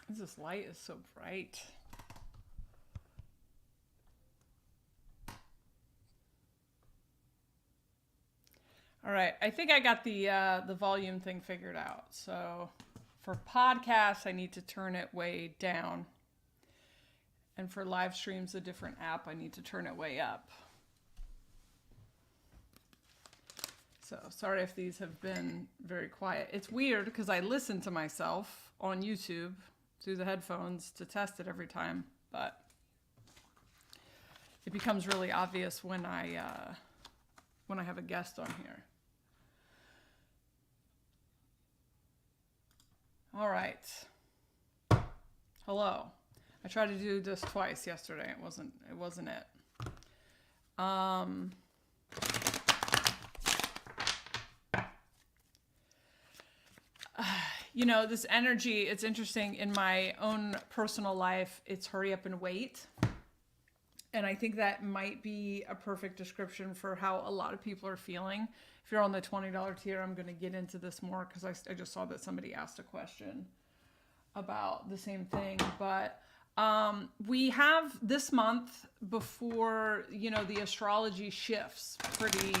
This light is so bright. All right, I think I got the volume thing figured out. So for podcasts, I need to turn it way down, and for live streams, a different app, I need to turn it way up. So sorry if these have been very quiet. It's weird because I listen to myself on YouTube through the headphones to test it every time, but it becomes really obvious when I have a guest on here. All right. Hello. I tried to do this twice yesterday. It wasn't it. This energy, it's interesting. In my own personal life, it's hurry up and wait. And I think that might be a perfect description for how a lot of people are feeling. If you're on the $20 tier, I'm going to get into this more because I just saw that somebody asked a question about the same thing. But we have this month before, the astrology shifts pretty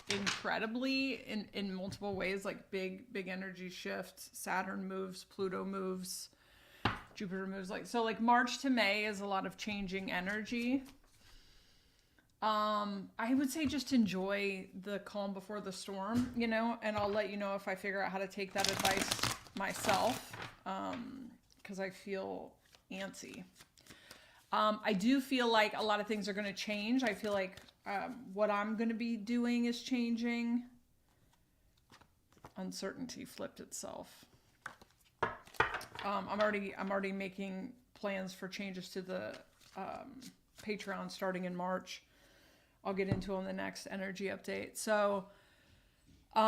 incredibly in multiple ways, like big energy shifts. Saturn moves, Pluto moves, Jupiter moves. Like March to May is a lot of changing energy. I would say just enjoy the calm before the storm, and I'll let you know if I figure out how to take that advice myself, because I feel antsy. I do feel like a lot of things are going to change. I feel like what I'm going to be doing is changing. Uncertainty flipped itself. I'm already making plans for changes to the Patreon starting in March. I'll get into on the next energy update. So, but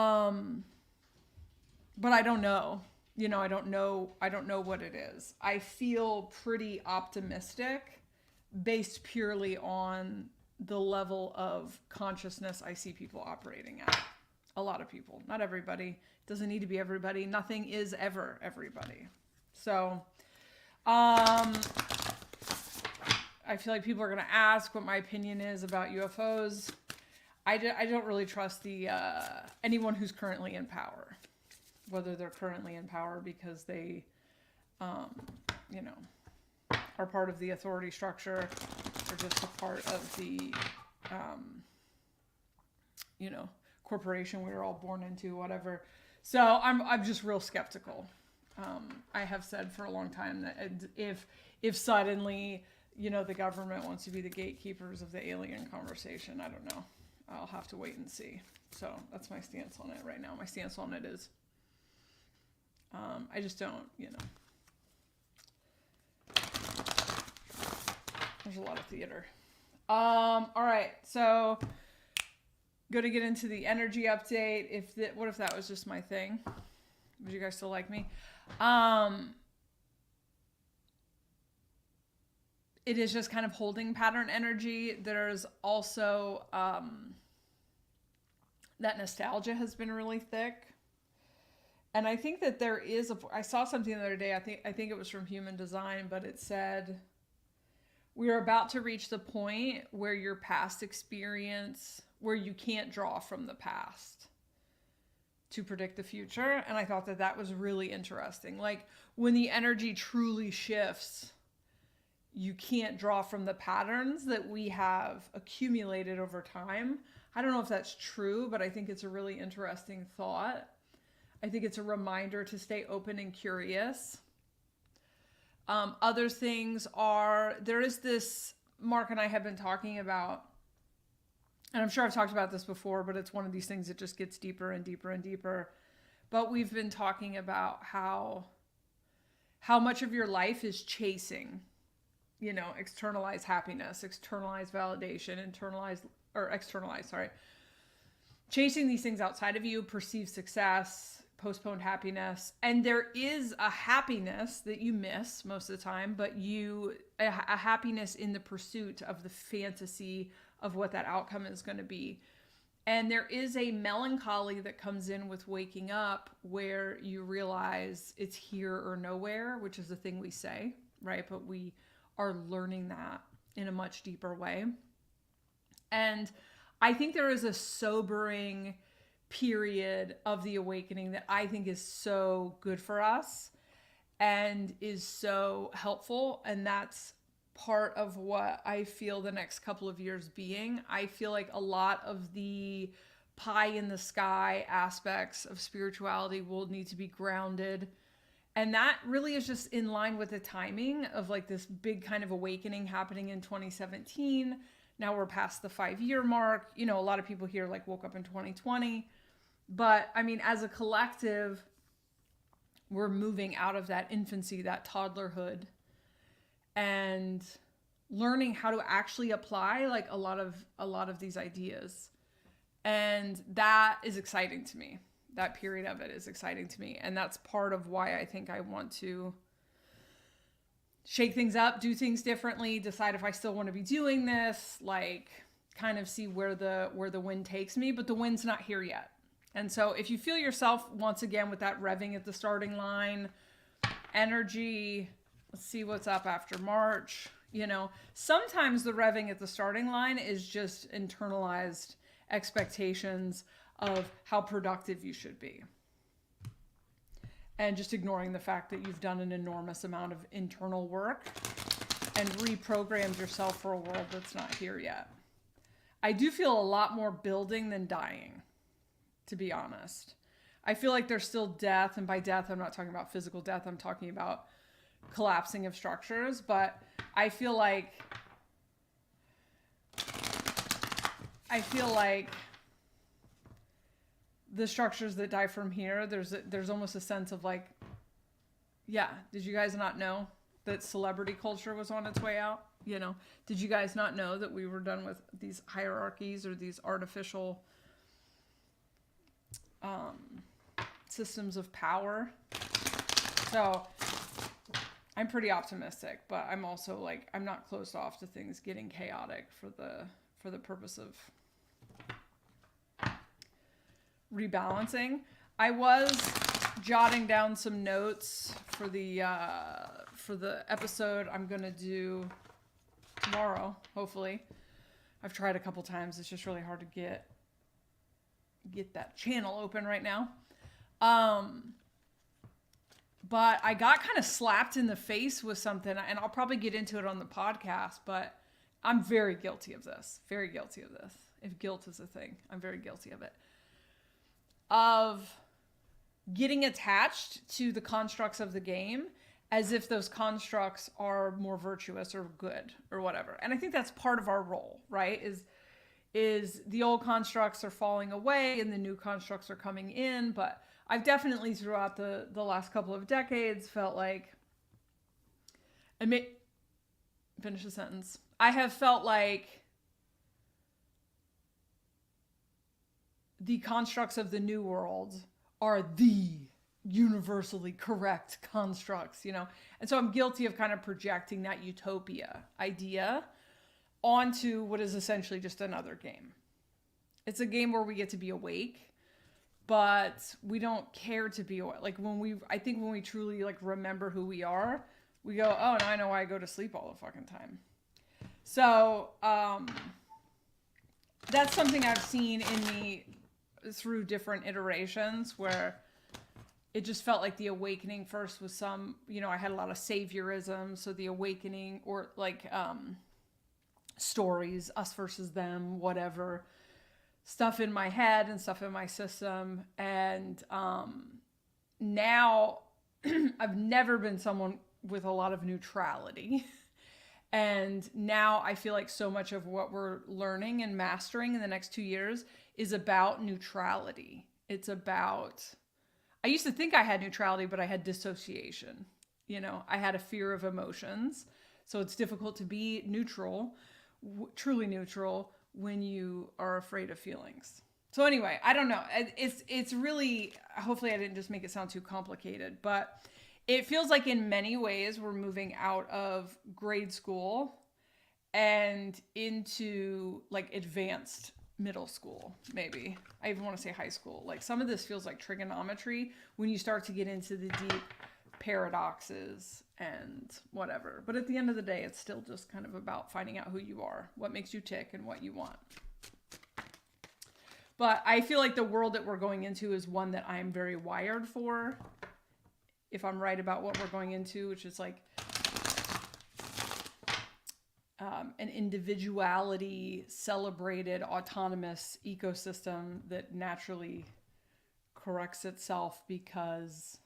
I don't know. I don't know what it is. I feel pretty optimistic based purely on the level of consciousness I see people operating at. A lot of people, not everybody. Doesn't need to be everybody. Nothing is ever everybody. So, I feel like people are going to ask what my opinion is about UFOs. I don't really trust anyone who's currently in power, whether they're currently in power because they, are part of the authority structure or just a part of the, corporation we were all born into, whatever. So I'm just real skeptical. I have said for a long time that if suddenly, the government wants to be the gatekeepers of the alien conversation, I don't know. I'll have to wait and see. So that's my stance on it right now. My stance on it is, I just don't, there's a lot of theater. All right. So going to get into the energy update. What if that was just my thing? Would you guys still like me? It is just kind of holding pattern energy. There's also that nostalgia has been really thick. And I think that there is I saw something the other day. I think it was from Human Design, but it said we are about to reach the point where your past experience, where you can't draw from the past to predict the future. And I thought that was really interesting. Like when the energy truly shifts, you can't draw from the patterns that we have accumulated over time. I don't know if that's true, but I think it's a really interesting thought. I think it's a reminder to stay open and curious. Other things are, there is this, Mark and I have been talking about, and I'm sure I've talked about this before, but it's one of these things that just gets deeper and deeper and deeper. But we've been talking about how much of your life is chasing, externalized happiness, externalized validation, chasing these things outside of you, perceived success, postponed happiness. And there is a happiness that you miss most of the time, but a happiness in the pursuit of the fantasy of what that outcome is going to be. And there is a melancholy that comes in with waking up where you realize it's here or nowhere, which is the thing we say, right? But we are learning that in a much deeper way. And I think there is a sobering period of the awakening that I think is so good for us and is so helpful. And that's part of what I feel the next couple of years being. I feel like a lot of the pie in the sky aspects of spirituality will need to be grounded. And that really is just in line with the timing of like this big kind of awakening happening in 2017. Now we're past the 5-year mark. You know, a lot of people here like woke up in 2020. But I mean, as a collective, we're moving out of that infancy, that toddlerhood, and learning how to actually apply like a lot of these ideas. And that is exciting to me. That period of it is exciting to me. And that's part of why I think I want to shake things up, do things differently, decide if I still want to be doing this, like kind of see where the wind takes me, but the wind's not here yet. And so if you feel yourself once again with that revving at the starting line, energy, let's see what's up after March. You know, sometimes the revving at the starting line is just internalized expectations of how productive you should be. And just ignoring the fact that you've done an enormous amount of internal work and reprogrammed yourself for a world that's not here yet. I do feel a lot more building than dying, to be honest. I feel like there's still death, and by death, I'm not talking about physical death, I'm talking about collapsing of structures, but I feel like the structures that die from here, there's almost a sense of like, yeah, did you guys not know that celebrity culture was on its way out? You know, did you guys not know that we were done with these hierarchies or these artificial systems of power? So I'm pretty optimistic, but I'm also like, I'm not closed off to things getting chaotic for the purpose of rebalancing. I was jotting down some notes for the episode I'm gonna do tomorrow, hopefully. I've tried a couple times. It's just really hard to get that channel open right now. But I got kind of slapped in the face with something, and I'll probably get into it on the podcast, but I'm very guilty of this. Very guilty of this. If guilt is a thing, I'm very guilty of it. Of getting attached to the constructs of the game as if those constructs are more virtuous or good or whatever. And I think that's part of our role, right? Is the old constructs are falling away and the new constructs are coming in, but I've definitely throughout the last couple of decades felt like, finish the sentence. I have felt like the constructs of the new world are the universally correct constructs, you know? And so I'm guilty of kind of projecting that utopia idea onto what is essentially just another game. It's a game where we get to be awake, but we don't care to be awake. Like I think when we truly like remember who we are, we go, oh, now I know why I go to sleep all the fucking time. So that's something I've seen in me through different iterations where it just felt like the awakening first was some, you know, I had a lot of saviorism. So the awakening or like stories, us versus them, whatever, stuff in my head and stuff in my system. And now I've never been someone with a lot of neutrality. And now I feel like so much of what we're learning and mastering in the next 2 years is about neutrality. It's about, I used to think I had neutrality, but I had dissociation. You know, I had a fear of emotions. So it's difficult to be neutral, truly neutral, when you are afraid of feelings. So anyway, I don't know. It's really, hopefully I didn't just make it sound too complicated, but it feels like in many ways we're moving out of grade school and into like advanced middle school, maybe. I even want to say high school. Like some of this feels like trigonometry when you start to get into the deep paradoxes and whatever. But at the end of the day, it's still just kind of about finding out who you are, what makes you tick, and what you want. But I feel like the world that we're going into is one that I'm very wired for. If I'm right about what we're going into, which is like an individuality celebrated autonomous ecosystem that naturally corrects itself because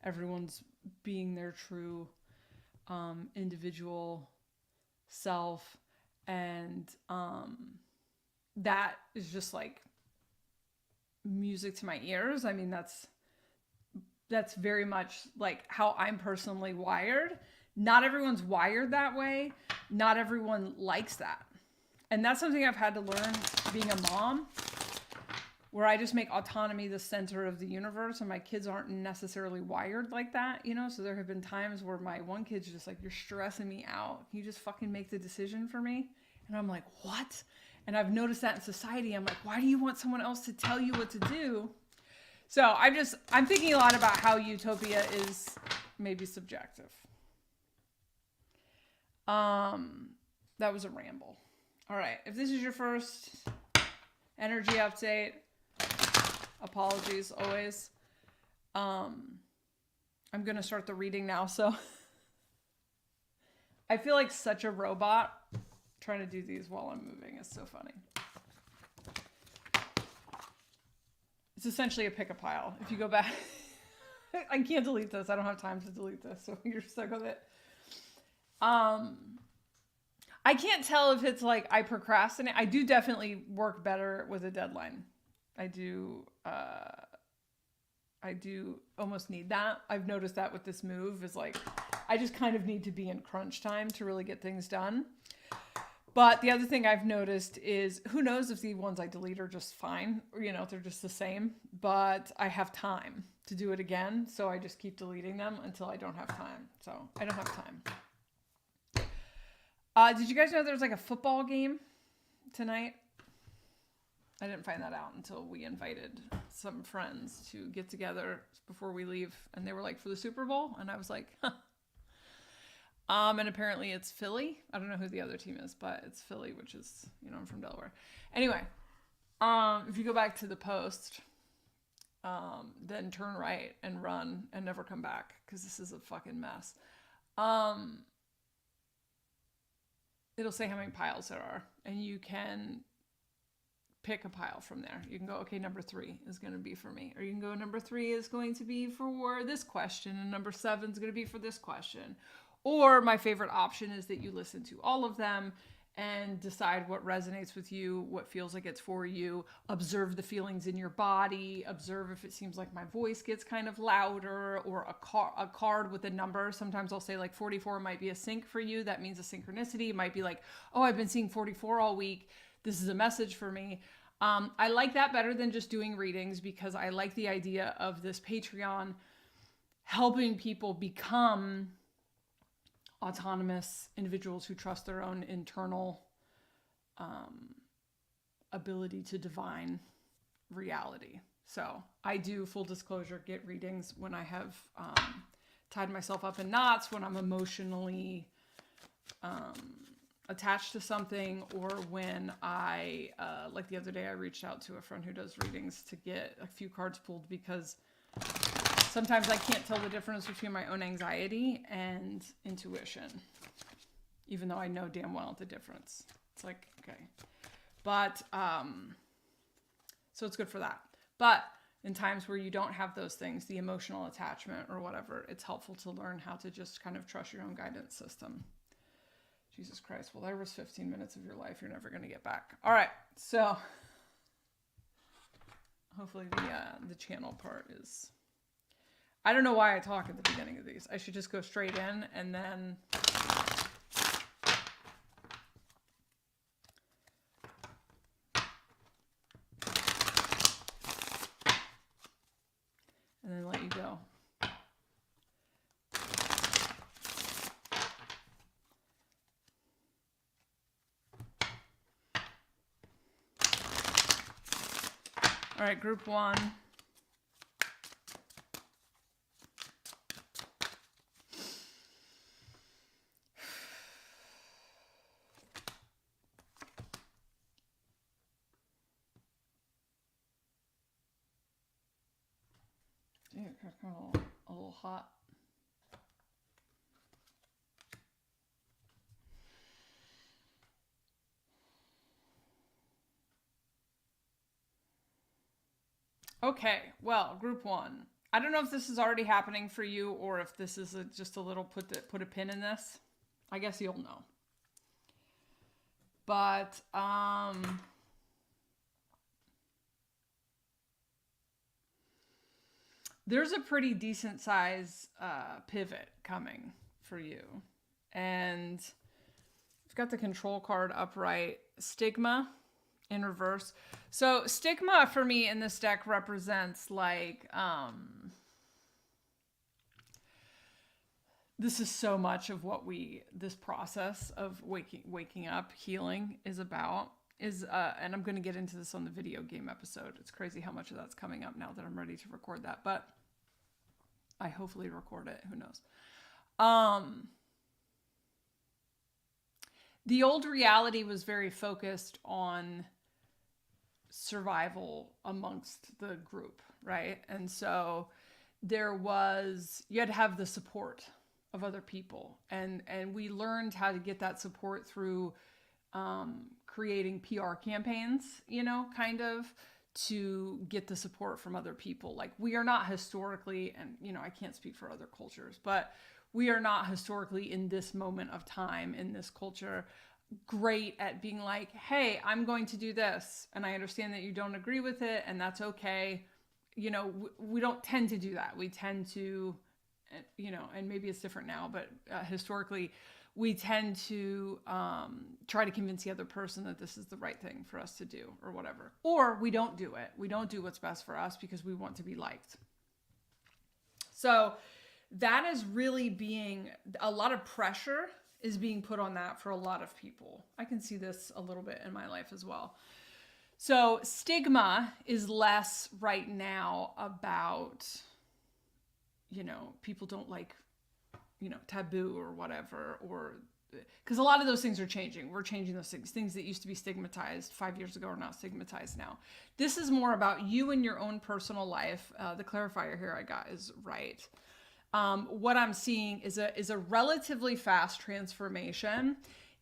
everyone's being their true individual self. And that is just like music to my ears. I mean, that's very much like how I'm personally wired. Not everyone's wired that way. Not everyone likes that. And that's something I've had to learn being a mom, where I just make autonomy the center of the universe, and my kids aren't necessarily wired like that, you know? So there have been times where my one kid's just like, you're stressing me out. Can you just fucking make the decision for me? And I'm like, what? And I've noticed that in society. I'm like, why do you want someone else to tell you what to do? So I'm thinking a lot about how utopia is maybe subjective. That was a ramble. All right. If this is your first energy update, apologies always. I'm going to start the reading now. So I feel like such a robot trying to do these while I'm moving. It's so funny. It's essentially a pick a pile. If you go back, I can't delete this. I don't have time to delete this. So you're stuck with it. I can't tell if it's like I procrastinate. I do definitely work better with a deadline. I do almost need that. I've noticed that with this move is like, I just kind of need to be in crunch time to really get things done. But the other thing I've noticed is, who knows if the ones I delete are just fine, or, you know, they're just the same, but I have time to do it again. So I just keep deleting them until I don't have time. So I don't have time. Did you guys know there's like a football game tonight? I didn't find that out until we invited some friends to get together before we leave. And they were like, for the Super Bowl? And I was like, huh. And apparently it's Philly. I don't know who the other team is, but it's Philly, which is, you know, I'm from Delaware. Anyway, if you go back to the post, then turn right and run and never come back, because this is a fucking mess. It'll say how many piles there are, and you can pick a pile from there. You can go, okay, number 3 is going to be for me. Or you can go, number 3 is going to be for this question, and number 7 is going to be for this question. Or my favorite option is that you listen to all of them and decide what resonates with you, what feels like it's for you. Observe the feelings in your body. Observe if it seems like my voice gets kind of louder, or a card with a number. Sometimes I'll say like 44 might be a sync for you. That means a synchronicity. It might be like, oh, I've been seeing 44 all week. This is a message for me. I like that better than just doing readings, because I like the idea of this Patreon helping people become autonomous individuals who trust their own internal ability to divine reality. So I do, full disclosure, get readings when I have tied myself up in knots, when I'm emotionally attached to something, or when I, like the other day, I reached out to a friend who does readings to get a few cards pulled, because sometimes I can't tell the difference between my own anxiety and intuition, even though I know damn well the difference. It's like, okay. But, so it's good for that. But in times where you don't have those things, the emotional attachment or whatever, it's helpful to learn how to just kind of trust your own guidance system. Jesus Christ. Well, there was 15 minutes of your life you're never going to get back. All right. So hopefully the channel part is... I don't know why I talk at the beginning of these. I should just go straight in and then... and then let you go. All right, group one. Dude, it's kind of a little hot. Okay, well, group one. I don't know if this is already happening for you or if this is just a little put a pin in this. I guess you'll know. But there's a pretty decent size pivot coming for you. And I've got the control card upright. Stigma in reverse. So stigma for me in this deck represents like this is so much of what this process of waking up, healing is about. And I'm going to get into this on the video game episode. It's crazy how much of that's coming up now that I'm ready to record that, but I hopefully record it. Who knows? The old reality was very focused on survival amongst the group, right? And so you had to have the support of other people. And we learned how to get that support through creating PR campaigns, kind of to get the support from other people. Like we are not historically, and I can't speak for other cultures, but we are not historically in this moment of time in this culture great at being like, hey, I'm going to do this. And I understand that you don't agree with it and that's okay. We don't tend to do that. We tend to, and maybe it's different now, but historically we tend to try to convince the other person that this is the right thing for us to do or whatever. Or we don't do it. We don't do what's best for us because we want to be liked. So that is really being, a lot of pressure is being put on that for a lot of people. I can see this a little bit in my life as well. So stigma is less right now about, people don't like, taboo or whatever, or because a lot of those things are changing. We're changing those things. Things that used to be stigmatized 5 years ago are not stigmatized now. This is more about you and your own personal life. The clarifier here I got is right. What I'm seeing is a relatively fast transformation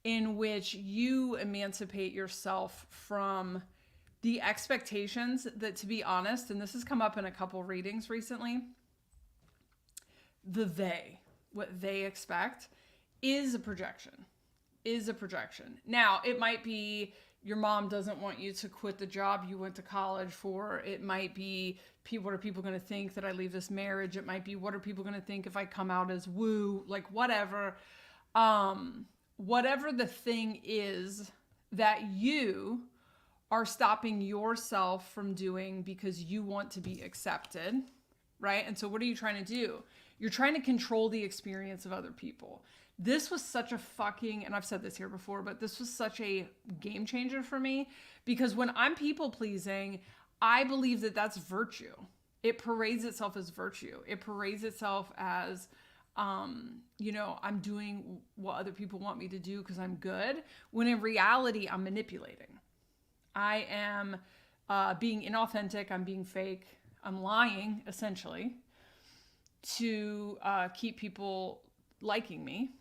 in which you emancipate yourself from the expectations that, to be honest, and this has come up in a couple readings recently, what they expect is a projection. Now, it might be your mom doesn't want you to quit the job you went to college for. It might be, what are people going to think that I leave this marriage? It might be, what are people going to think if I come out as woo? Like whatever. Whatever the thing is that you are stopping yourself from doing because you want to be accepted, right? And so what are you trying to do? You're trying to control the experience of other people. This was such a fucking, and I've said this here before, but this was such a game changer for me because when I'm people pleasing, I believe that that's virtue. It parades itself as virtue. It parades itself as, I'm doing what other people want me to do because I'm good. When in reality, I'm manipulating. I am being inauthentic. I'm being fake. I'm lying, essentially, to keep people liking me.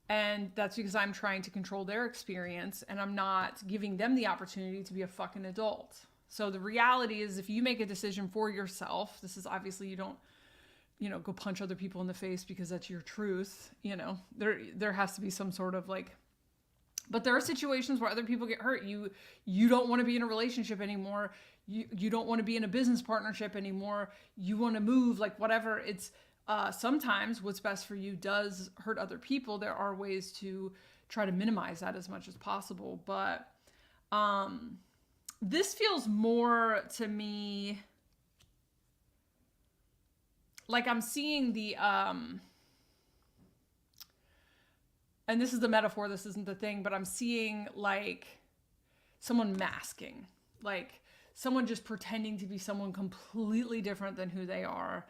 And that's because I'm trying to control their experience and I'm not giving them the opportunity to be a fucking adult. So the reality is if you make a decision for yourself, this is obviously you don't, go punch other people in the face because that's your truth. There has to be some sort of like, but there are situations where other people get hurt. You don't want to be in a relationship anymore. You don't want to be in a business partnership anymore. You want to move, like whatever. It's sometimes what's best for you does hurt other people. There are ways to try to minimize that as much as possible. But this feels more to me like I'm seeing the, and this is the metaphor, this isn't the thing, but I'm seeing like someone masking, like someone just pretending to be someone completely different than who they are.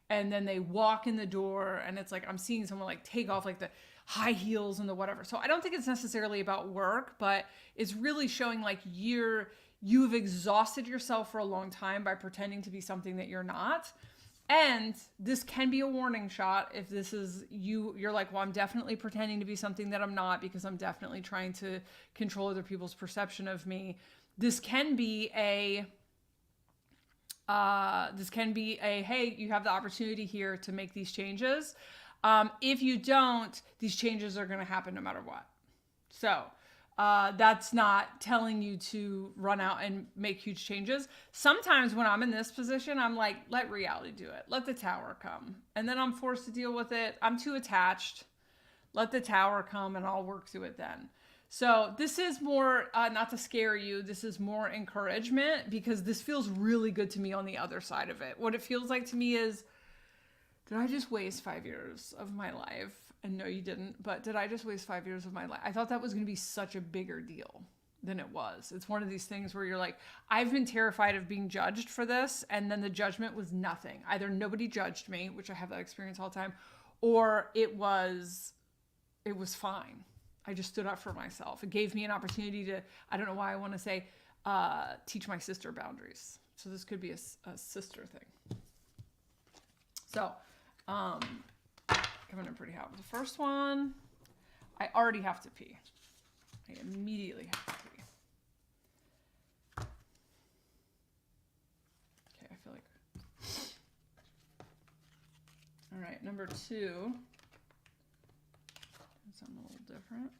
And then they walk in the door and it's like, I'm seeing someone like take off like the high heels and the whatever. So I don't think it's necessarily about work, but it's really showing like you've exhausted yourself for a long time by pretending to be something that you're not. And this can be a warning shot if this is you're like, well, I'm definitely pretending to be something that I'm not because I'm definitely trying to control other people's perception of me. This can be a hey, you have the opportunity here to make these changes. If you don't, these changes are going to happen no matter what. So that's not telling you to run out and make huge changes. Sometimes when I'm in this position, I'm like, let reality do it. Let the tower come. And then I'm forced to deal with it. I'm too attached. Let the tower come and I'll work through it then. So this is more, not to scare you, this is more encouragement because this feels really good to me on the other side of it. What it feels like to me is, did I just waste 5 years of my life? And no, you didn't, but did I just waste 5 years of my life? I thought that was going to be such a bigger deal than it was. It's one of these things where you're like, I've been terrified of being judged for this. And then the judgment was nothing. Either nobody judged me, which I have that experience all the time, or it was fine. I just stood up for myself. It gave me an opportunity to, I don't know why I want to say, teach my sister boundaries. So this could be a sister thing. So, coming in pretty hot with the first one. I already have to pee. I immediately have to pee. Okay, I feel like. All right, number 2. Something a little different.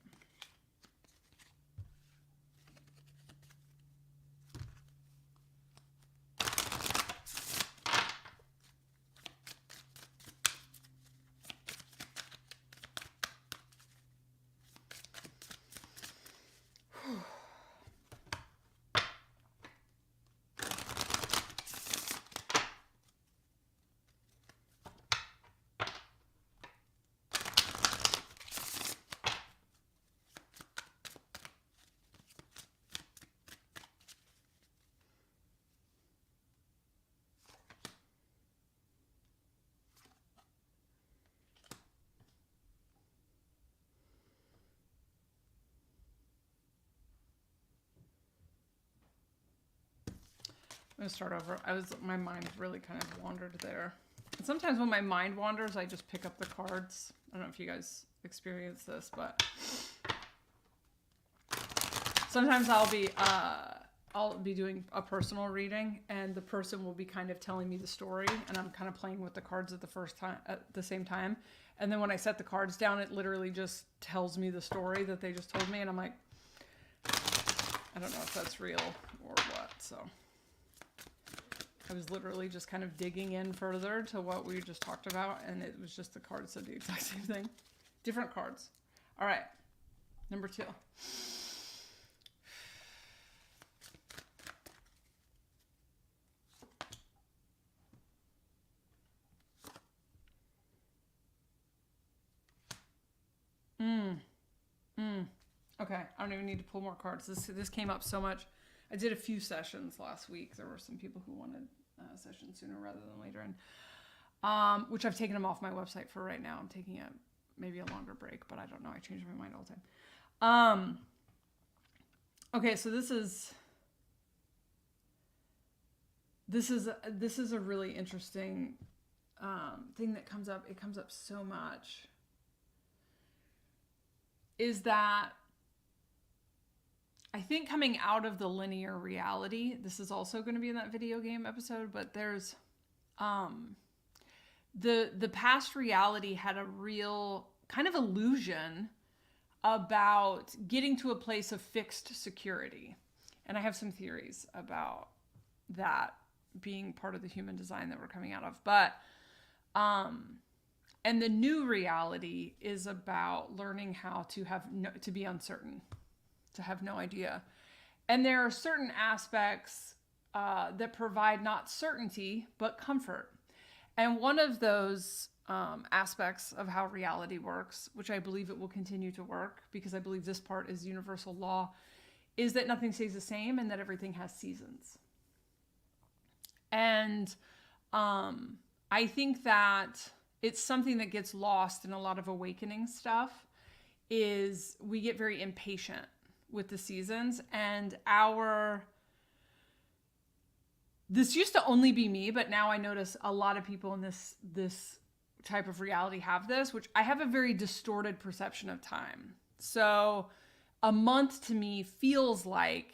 I'm gonna start over. My mind really kind of wandered there. And sometimes when my mind wanders, I just pick up the cards. I don't know if you guys experience this, but sometimes I'll be doing a personal reading and the person will be kind of telling me the story and I'm kind of playing with the cards at the same time. And then when I set the cards down, it literally just tells me the story that they just told me. And I'm like, I don't know if that's real or what. So I was literally just kind of digging in further to what we just talked about. And it was just the cards said the exact same thing. Different cards. All right. Number 2. Okay, I don't even need to pull more cards. This came up so much. I did a few sessions last week. There were some people who wanted sessions sooner rather than later, and which I've taken them off my website for right now. I'm taking maybe a longer break, but I don't know. I change my mind all the time. Okay, so this is a really interesting thing that comes up. It comes up so much. Is that I think coming out of the linear reality, this is also going to be in that video game episode, but there's the past reality had a real kind of illusion about getting to a place of fixed security. And I have some theories about that being part of the human design that we're coming out of. But and the new reality is about learning how to to be uncertain, to have no idea. And there are certain aspects that provide not certainty, but comfort. And one of those aspects of how reality works, which I believe it will continue to work, because I believe this part is universal law, is that nothing stays the same and that everything has seasons. And I think that it's something that gets lost in a lot of awakening stuff is we get very impatient with the seasons, and this used to only be me, but now I notice a lot of people in this type of reality have this, which I have a very distorted perception of time. So a month to me feels like,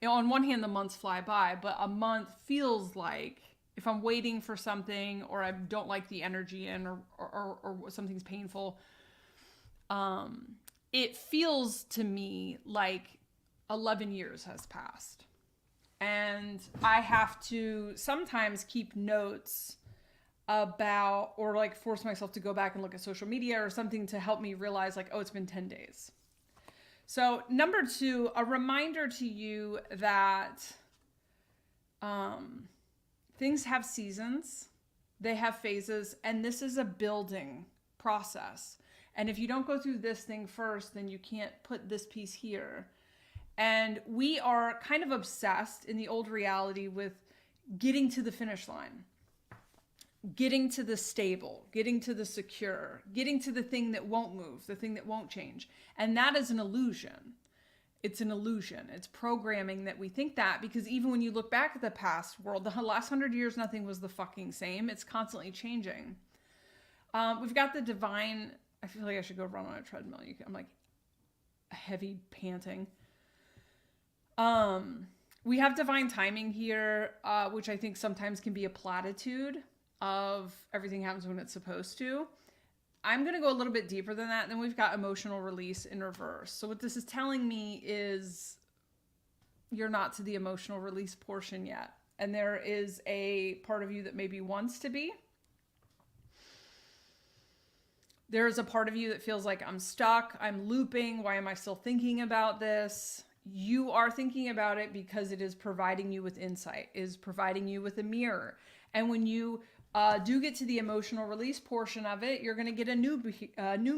on one hand, the months fly by, but a month feels like if I'm waiting for something or I don't like the energy in or something's painful, it feels to me like 11 years has passed. And I have to sometimes keep notes about, or like force myself to go back and look at social media or something to help me realize like, oh, it's been 10 days. So number 2, a reminder to you that things have seasons, they have phases, and this is a building process. And if you don't go through this thing first, then you can't put this piece here. And we are kind of obsessed in the old reality with getting to the finish line, getting to the stable, getting to the secure, getting to the thing that won't move, the thing that won't change. And that is an illusion. It's an illusion. It's programming that we think that, because even when you look back at the past world, the last 100 years, nothing was the fucking same. It's constantly changing. We've got the divine. I feel like I should go run on a treadmill. I'm like heavy panting. We have divine timing here, which I think sometimes can be a platitude of everything happens when it's supposed to. I'm going to go a little bit deeper than that. Then we've got emotional release in reverse. So what this is telling me is you're not to the emotional release portion yet. And there is a part of you that maybe wants to be. There is a part of you that feels like I'm stuck, I'm looping. Why am I still thinking about this? You are thinking about it because it is providing you with insight, is providing you with a mirror. And when you do get to the emotional release portion of it, you're going to get a new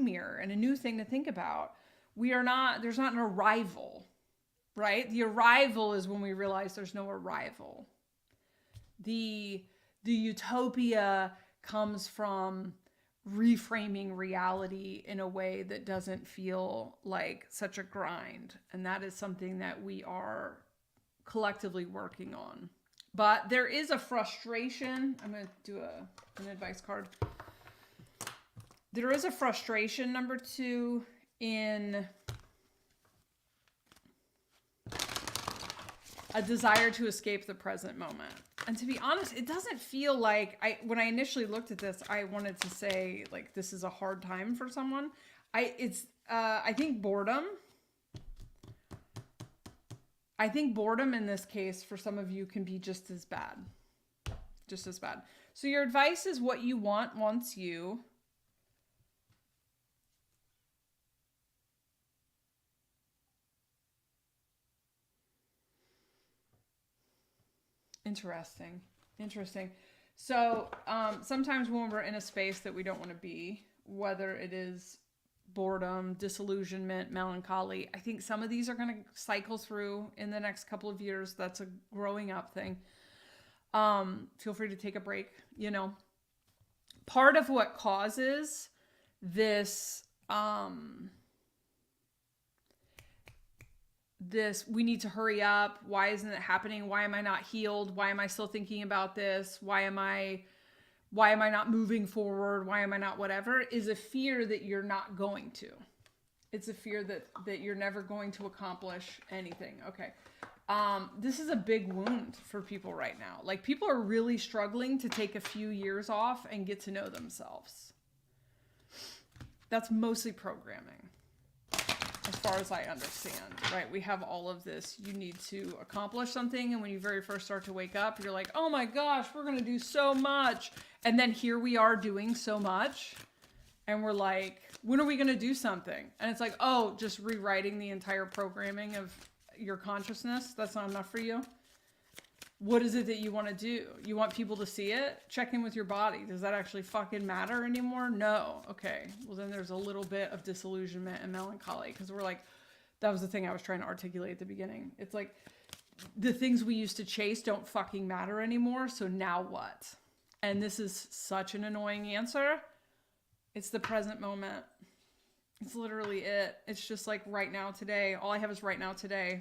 mirror and a new thing to think about. There's not an arrival, right? The arrival is when we realize there's no arrival. The utopia comes from reframing reality in a way that doesn't feel like such a grind. And that is something that we are collectively working on. But there is a frustration. I'm going to do an advice card. There is a frustration, number 2, in a desire to escape the present moment. And to be honest, it doesn't feel like, when I initially looked at this, I wanted to say like this is a hard time for someone. I think boredom. I think boredom in this case for some of you can be just as bad. Just as bad. So your advice is what you want wants you. Interesting. So sometimes when we're in a space that we don't want to be, whether it is boredom, disillusionment, melancholy, I think some of these are going to cycle through in the next couple of years. That's a growing up thing. Feel free to take a break. Part of what causes this we need to hurry up. Why isn't it happening? Why am I not healed? Why am I still thinking about this? Why am I not moving forward? Why am I not whatever? Is a fear that you're not going to. It's a fear that you're never going to accomplish anything. Okay. This is a big wound for people right now. Like, people are really struggling to take a few years off and get to know themselves. That's mostly programming, as far as I understand, right? We have all of this. You need to accomplish something. And when you very first start to wake up, you're like, oh my gosh, we're going to do so much. And then here we are doing so much. And we're like, when are we going to do something? And it's like, oh, just rewriting the entire programming of your consciousness. That's not enough for you. What is it that you want to do? You want people to see it? Check in with your body. Does that actually fucking matter anymore? No. Okay. Well, then there's a little bit of disillusionment and melancholy, because we're like, that was the thing I was trying to articulate at the beginning. It's like, the things we used to chase don't fucking matter anymore. So now what? And this is such an annoying answer. It's the present moment. It's literally it. It's just like right now, today. All I have is right now, today.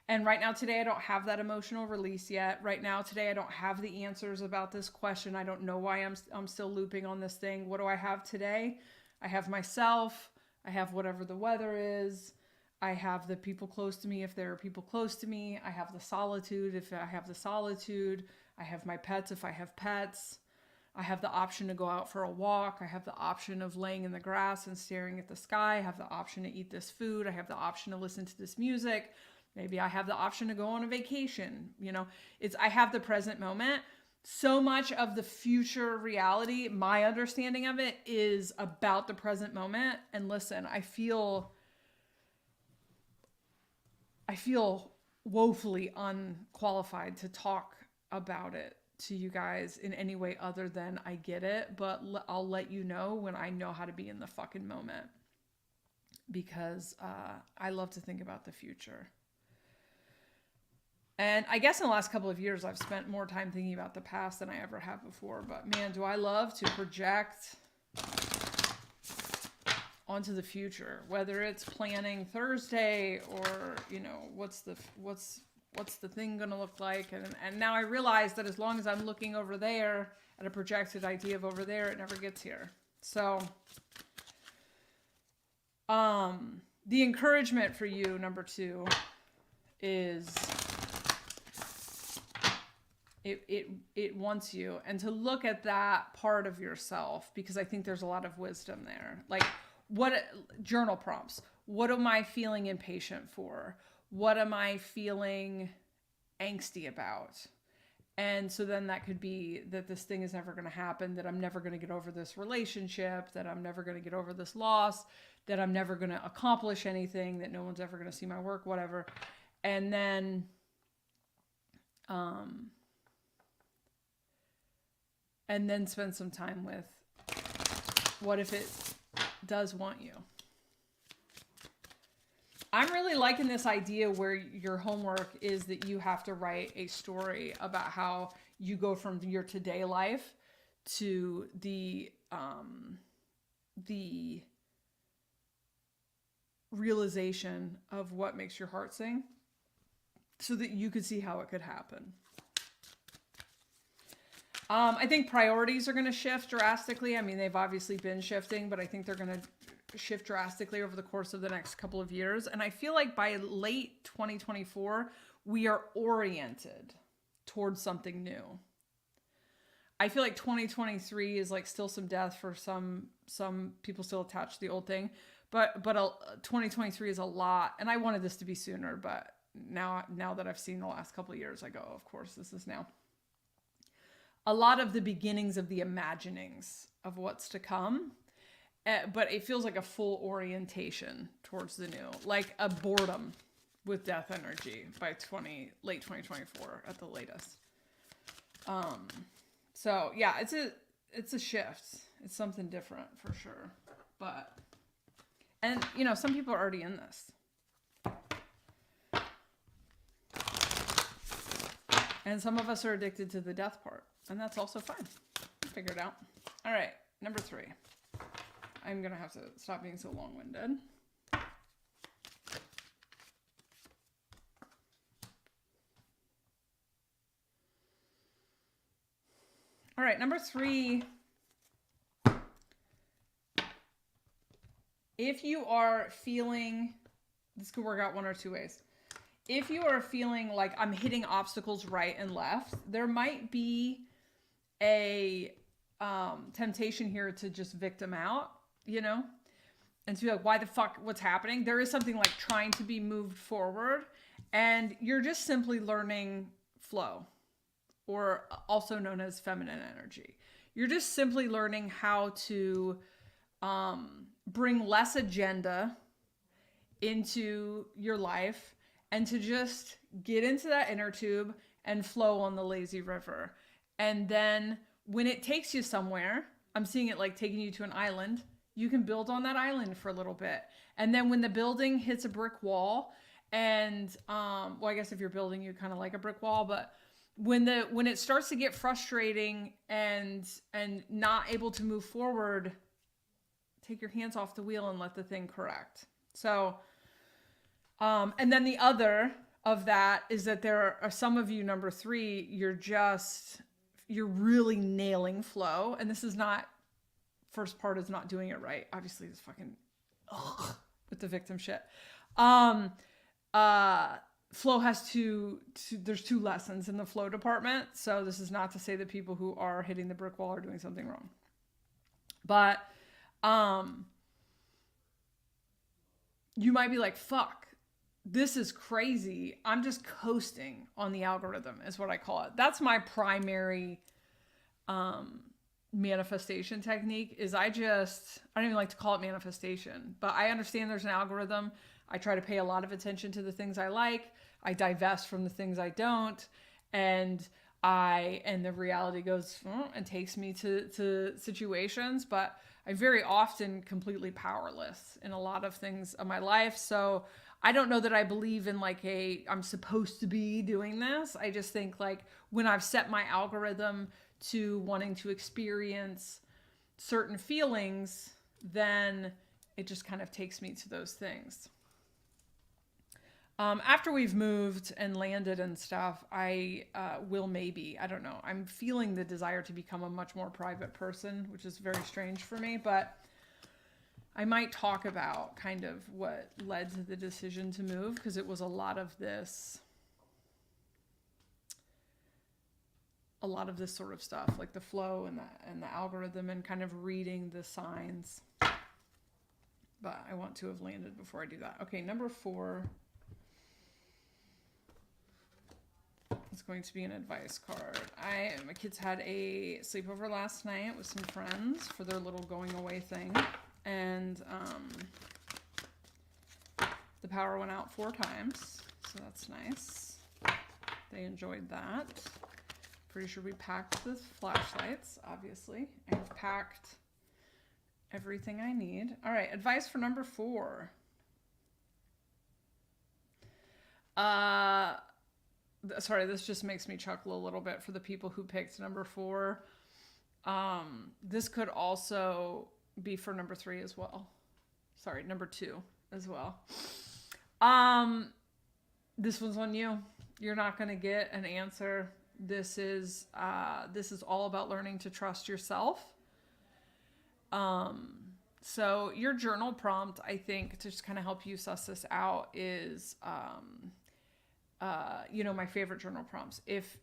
And right now, today, I don't have that emotional release yet. Right now, today, I don't have the answers about this question. I don't know why I'm still looping on this thing. What do I have today? I have myself. I have whatever the weather is. I have the people close to me if there are people close to me. I have the solitude if I have the solitude. I have my pets if I have pets. I have the option to go out for a walk. I have the option of laying in the grass and staring at the sky. I have the option to eat this food. I have the option to listen to this music. Maybe I have the option to go on a vacation. You know, I have the present moment. So much of the future reality, my understanding of it, is about the present moment. And listen, I feel woefully unqualified to talk about it to you guys in any way other than I get it, but I'll let you know when I know how to be in the fucking moment, because I love to think about the future. And I guess in the last couple of years, I've spent more time thinking about the past than I ever have before. But man, do I love to project onto the future, whether it's planning Thursday or, you know, what's the thing going to look like. And now I realize that as long as I'm looking over there at a projected idea of over there, it never gets here. So the encouragement for you, number 2, is it wants you, and to look at that part of yourself, because I think there's a lot of wisdom there. Like, what journal prompts? What am I feeling impatient for? What am I feeling angsty about? And so then that could be that this thing is never going to happen, that I'm never going to get over this relationship, that I'm never going to get over this loss, that I'm never going to accomplish anything, that no one's ever going to see my work, whatever. And then spend some time with, what if it does want you? I'm really liking this idea where your homework is that you have to write a story about how you go from your today life to the realization of what makes your heart sing, so that you could see how it could happen. I think priorities are going to shift drastically. I mean, they've obviously been shifting, but I think they're going to shift drastically over the course of the next couple of years. And I feel like by late 2024, we are oriented towards something new. I feel like 2023 is like still some death for some people still attached to the old thing, but 2023 is a lot. And I wanted this to be sooner, but now that I've seen the last couple of years, I go, of course, this is now. A lot of the beginnings of the imaginings of what's to come, but it feels like a full orientation towards the new, like a boredom with death energy by late 2024 at the latest. So yeah, it's a shift. It's something different for sure. And you know, some people are already in this. And some of us are addicted to the death part, and that's also fine. We'll figure it out. All right, number 3. I'm going to have to stop being so long-winded. All right, number 3. If you are feeling, this could work out one or two ways. If you are feeling like I'm hitting obstacles right and left, there might be a temptation here to just victim out, you know, and to be like, why the fuck, what's happening? There is something like trying to be moved forward, and you're just simply learning flow, or also known as feminine energy. You're just simply learning how to bring less agenda into your life, and to just get into that inner tube and flow on the lazy river. And then when it takes you somewhere, I'm seeing it like taking you to an island, you can build on that island for a little bit. And then when the building hits a brick wall And well, I guess if you're building, you kind of like a brick wall, but when it starts to get frustrating and not able to move forward, take your hands off the wheel and let the thing correct. So and then the other of that is that there are some of you, number 3, you're really nailing flow, and this is not, first part is not doing it right. Obviously, this fucking with the victim shit. Flow has there's 2 lessons in the flow department. So this is not to say that people who are hitting the brick wall are doing something wrong. But you might be like, fuck, this is crazy. I'm just coasting on the algorithm is what I call it. That's my primary manifestation technique. Is I don't even like to call it manifestation, but I understand there's an algorithm. I try to pay a lot of attention to the things I like. I divest from the things I don't. And the reality goes and takes me to situations, but I'm very often completely powerless in a lot of things of my life. So I don't know that I believe in like I'm supposed to be doing this. I just think like when I've set my algorithm to wanting to experience certain feelings, then it just kind of takes me to those things. After we've moved and landed and stuff, I will maybe, I don't know, I'm feeling the desire to become a much more private person, which is very strange for me, but I might talk about kind of what led to the decision to move, because it was a lot of this sort of stuff, like the flow and the algorithm and kind of reading the signs. But I want to have landed before I do that. Okay, number 4 is going to be an advice card. My kids had a sleepover last night with some friends for their little going away thing. And the power went out 4 times, so that's nice. They enjoyed that. Pretty sure we packed the flashlights, obviously. I've packed everything I need. All right, advice for number 4. Sorry, this just makes me chuckle a little bit for the people who picked number 4. This could also be for number 3 as well. Sorry, number 2 as well. This one's on you. You're not going to get an answer. This is all about learning to trust yourself. So your journal prompt, I think, to just kind of help you suss this out is, my favorite journal prompts. If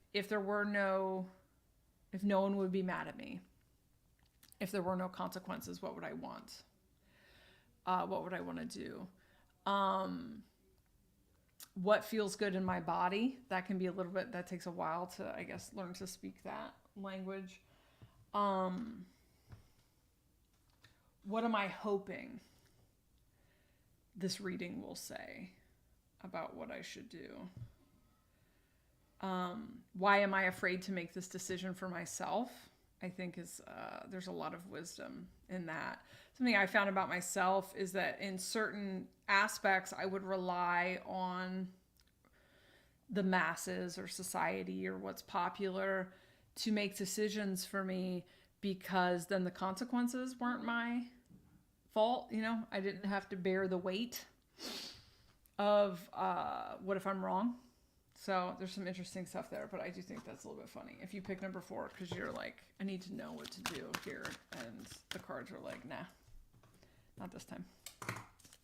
no one would be mad at me, if there were no consequences, what would I want? What would I want to do? What feels good in my body? That can be a little bit, that takes a while to, I guess, learn to speak that language. What am I hoping this reading will say about what I should do? Why am I afraid to make this decision for myself? I think there's a lot of wisdom in that. Something I found about myself is that in certain aspects, I would rely on the masses or society or what's popular to make decisions for me, because then the consequences weren't my fault. I didn't have to bear the weight of what if I'm wrong. So there's some interesting stuff there, but I do think that's a little bit funny. If you pick number 4 because you're like, I need to know what to do here, and the cards are like, nah, not this time.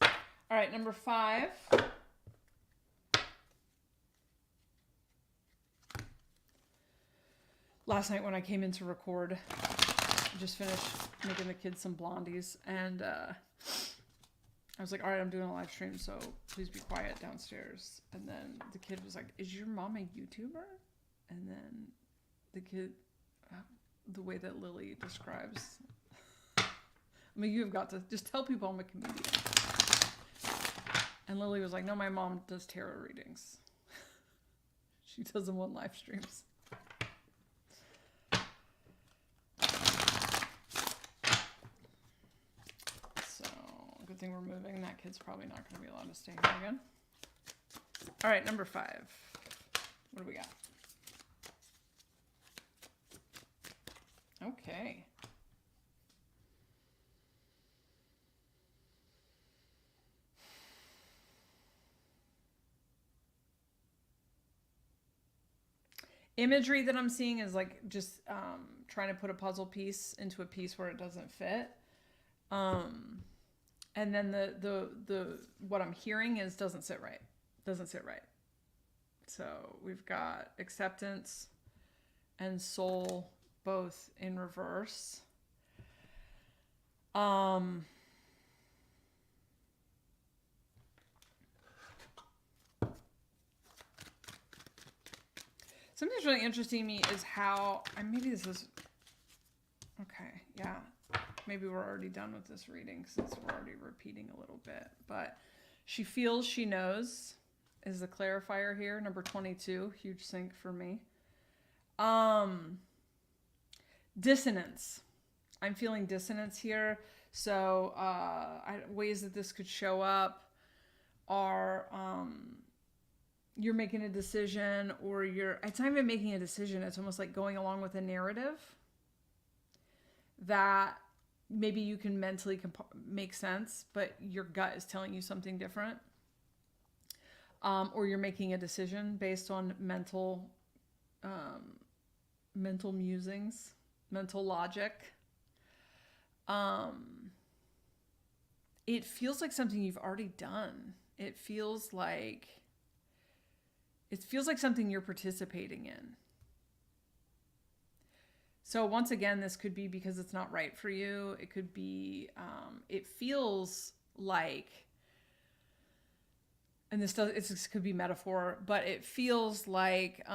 All right, number 5. Last night when I came in to record, I just finished making the kids some blondies, and I was like, all right, I'm doing a live stream, so please be quiet downstairs. And then the kid was like, is your mom a YouTuber? And then the kid, the way that Lily describes, I mean, you've got to just tell people I'm a comedian. And Lily was like, no, my mom does tarot readings. She does them on live streams. Good thing we're moving. That kid's probably not going to be allowed to stay here again. All right, number 5. What do we got? Okay. Imagery that I'm seeing is like just trying to put a puzzle piece into a piece where it doesn't fit. And then the what I'm hearing is doesn't sit right. Doesn't sit right. So we've got acceptance and soul both in reverse. Something that's really interesting to me is how, maybe this is, okay, yeah. Maybe we're already done with this reading since we're already repeating a little bit. But she feels she knows is the clarifier here. Number 22, huge sync for me. Dissonance. I'm feeling dissonance here. So ways that this could show up are you're making a decision, or it's not even making a decision. It's almost like going along with a narrative that maybe you can mentally make sense, but your gut is telling you something different. Or you're making a decision based on mental musings, mental logic. It feels like something you've already done. It feels like something you're participating in. So once again, this could be because it's not right for you. It could be, it feels like, and this could be metaphor, but it feels like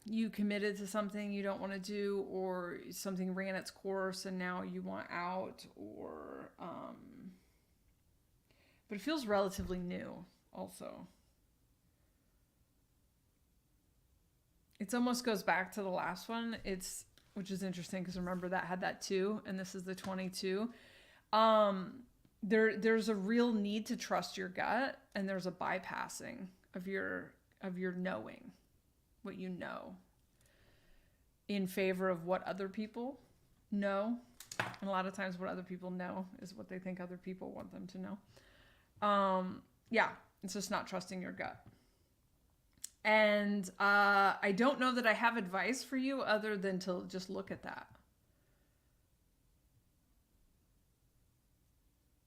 you committed to something you don't want to do, or something ran its course and now you want out, or, but it feels relatively new also. It almost goes back to the last one. Which is interesting because remember that had that 2 and this is the 22. There's a real need to trust your gut, and there's a bypassing of your knowing what you know in favor of what other people know. And a lot of times what other people know is what they think other people want them to know. Yeah, it's just not trusting your gut. And I don't know that I have advice for you other than to just look at that.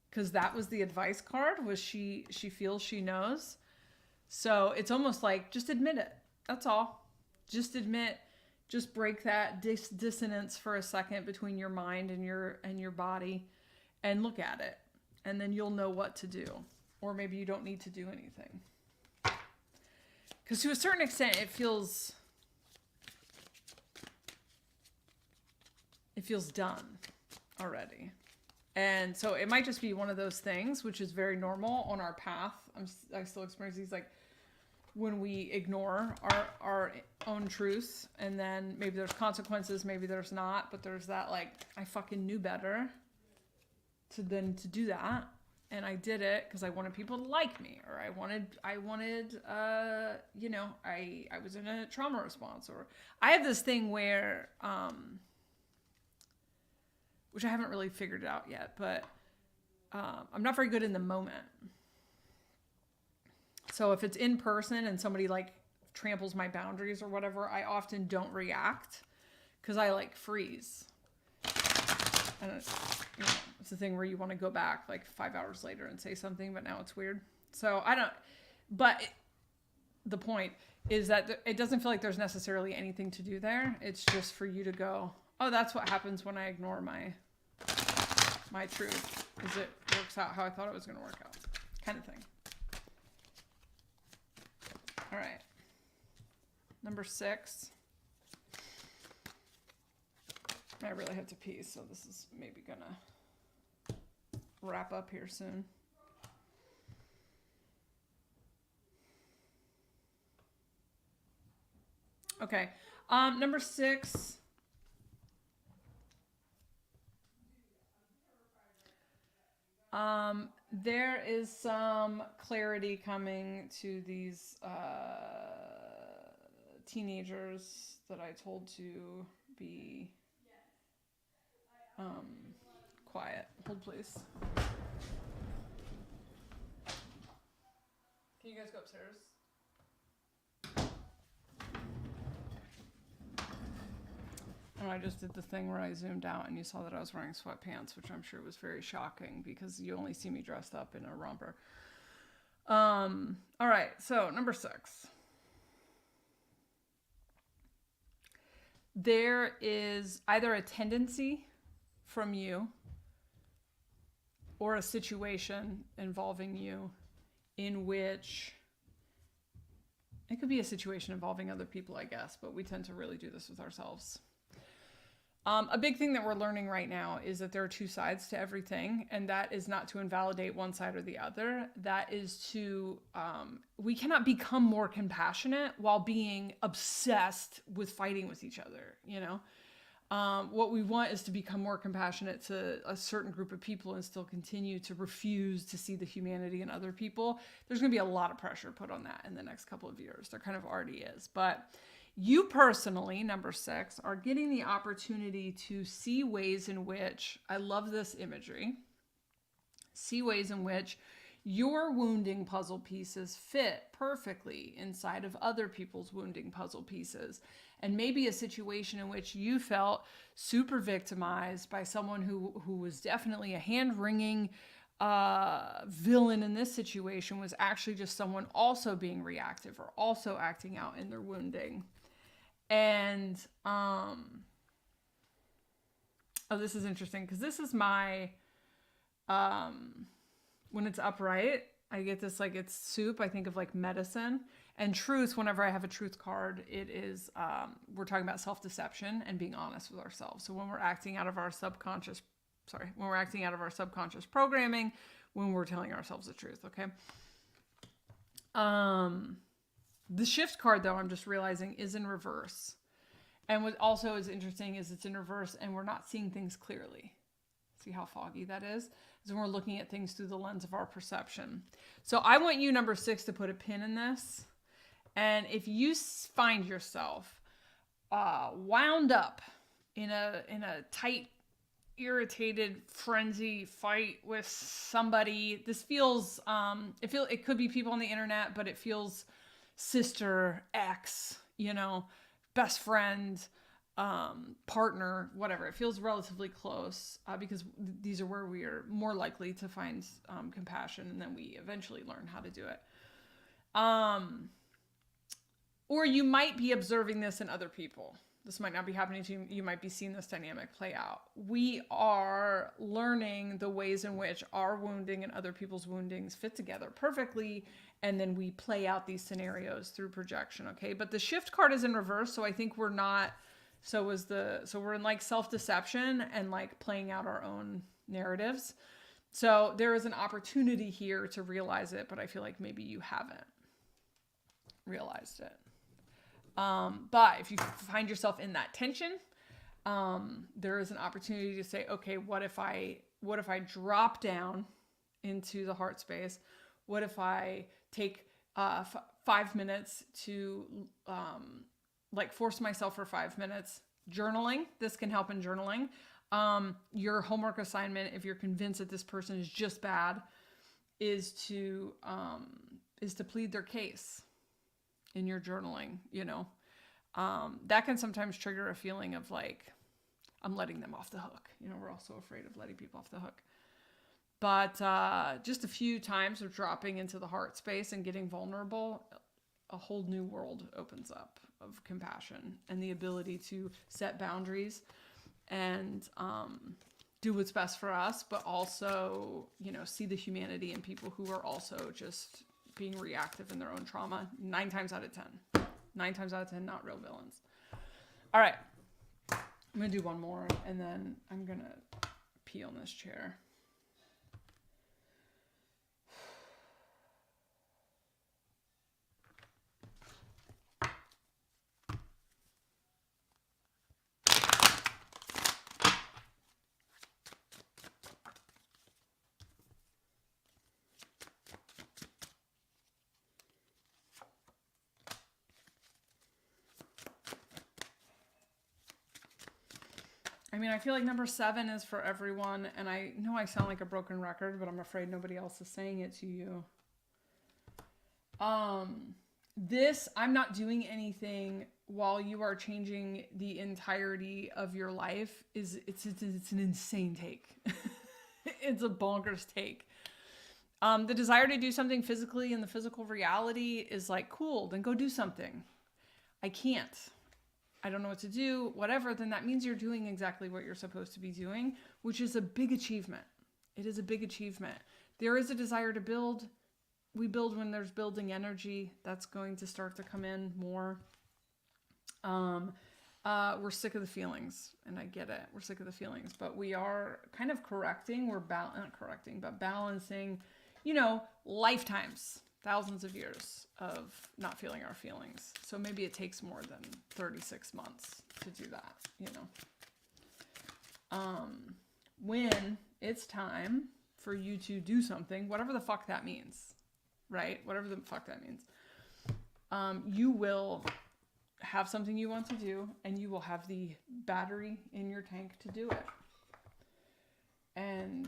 Because that was the advice card, was she feels she knows. So it's almost like, just admit it. That's all. Just admit, just break that dissonance for a second between your mind and your body, and look at it. And then you'll know what to do. Or maybe you don't need to do anything. Because to a certain extent, it feels done already. And so it might just be one of those things, which is very normal on our path. I still experience these, like, when we ignore our own truth, and then maybe there's consequences, maybe there's not, but there's that, like, I fucking knew better to do that. And I did it because I wanted people to like me, or I wanted, I was in a trauma response, or I have this thing where, which I haven't really figured it out yet, but I'm not very good in the moment. So if it's in person and somebody like tramples my boundaries or whatever, I often don't react because I like freeze. And it's a thing where you want to go back like 5 hours later and say something, but now it's weird. So the point is that it doesn't feel like there's necessarily anything to do there. It's just for you to go, oh, that's what happens when I ignore my truth, is it works out how I thought it was going to work out, kind of thing. All right. Number 6. I really have to pee, so this is maybe going to wrap up here soon. Okay. Number 6. There is some clarity coming to these teenagers that I told to be um, quiet. Hold, please. Can you guys go upstairs? And I just did the thing where I zoomed out and you saw that I was wearing sweatpants, which I'm sure was very shocking because you only see me dressed up in a romper. All right, so number 6. There is either a tendency from you or a situation involving you in which it could be a situation involving other people, I guess, but we tend to really do this with ourselves. A big thing that we're learning right now is that there are 2 sides to everything, and that is not to invalidate one side or the other. That is to, we cannot become more compassionate while being obsessed with fighting with each other, you know? What we want is to become more compassionate to a certain group of people and still continue to refuse to see the humanity in other people. There's going to be a lot of pressure put on that in the next couple of years. There kind of already is. But you personally, number 6, are getting the opportunity to see ways in which, I love this imagery, see ways in which your wounding puzzle pieces fit perfectly inside of other people's wounding puzzle pieces. And maybe a situation in which you felt super victimized by someone who was definitely a hand-wringing villain in this situation was actually just someone also being reactive or also acting out in their wounding. And, oh, this is interesting because this is my, when it's upright, I get this, like, it's soup. I think of like medicine. And truth, whenever I have a truth card, it is, we're talking about self-deception and being honest with ourselves. So when we're acting out of our subconscious, when we're acting out of our subconscious programming, when we're telling ourselves the truth, okay? The shift card, though, I'm just realizing is in reverse. And what also is interesting is it's in reverse and we're not seeing things clearly. See how foggy that is? Is when we're looking at things through the lens of our perception. So I want you, number 6, to put a pin in this. And if you find yourself wound up in a tight, irritated frenzy fight with somebody, this feels it could be people on the internet, but it feels sister, ex, you know, best friend, partner, whatever. It feels relatively close because these are where we are more likely to find compassion, and then we eventually learn how to do it. Or you might be observing this in other people. This might not be happening to you. You might be seeing this dynamic play out. We are learning the ways in which our wounding and other people's woundings fit together perfectly, and then we play out these scenarios through projection, okay? But the shift card is in reverse, so I think we're not, so we're in like self-deception and like playing out our own narratives. So there is an opportunity here to realize it, but I feel like maybe you haven't realized it. But if you find yourself in that tension, there is an opportunity to say, okay, what if I drop down into the heart space? What if I take 5 minutes to like force myself for 5 minutes journaling? This can help in journaling. Your homework assignment, if you're convinced that this person is just bad, is to plead their case in your journaling, you know. That can sometimes trigger a feeling of like, I'm letting them off the hook. You know, we're all so afraid of letting people off the hook. But just a few times of dropping into the heart space and getting vulnerable, a whole new world opens up of compassion and the ability to set boundaries and do what's best for us, but also, you know, see the humanity in people who are also just being reactive in their own trauma 9 times out of 10. 9 times out of 10, not real villains. All right. I'm going to do one more, and then I'm going to pee on this chair. I mean, I feel like number 7 is for everyone, and I know I sound like a broken record, but I'm afraid nobody else is saying it to you. I'm not doing anything while you are changing the entirety of your life. It's an insane take. It's a bonkers take. The desire to do something physically in the physical reality is like, cool, then go do something. I can't. I don't know what to do, whatever, then that means you're doing exactly what you're supposed to be doing, which is a big achievement. It is a big achievement. There is a desire to build. We build when there's building energy. That's going to start to come in more. We're sick of the feelings, and I get it. We're sick of the feelings, but we are kind of correcting. Not correcting, but balancing, lifetimes, thousands of years of not feeling our feelings. So maybe it takes more than 36 months to do that, when it's time for you to do something, whatever the fuck that means, right? Whatever the fuck that means. You will have something you want to do, and you will have the battery in your tank to do it. And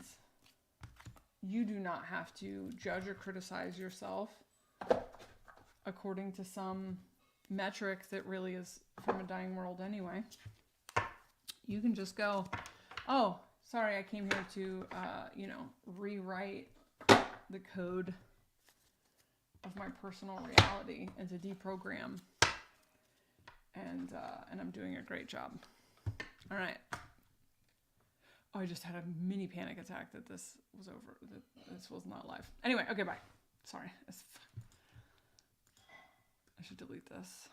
you do not have to judge or criticize yourself according to some metric that really is from a dying world anyway. You can just go, oh, sorry, I came here to, rewrite the code of my personal reality and to deprogram. And I'm doing a great job. All right. Oh, I just had a mini panic attack that this was over. That this was not live. Anyway, okay, bye. Sorry. I should delete this.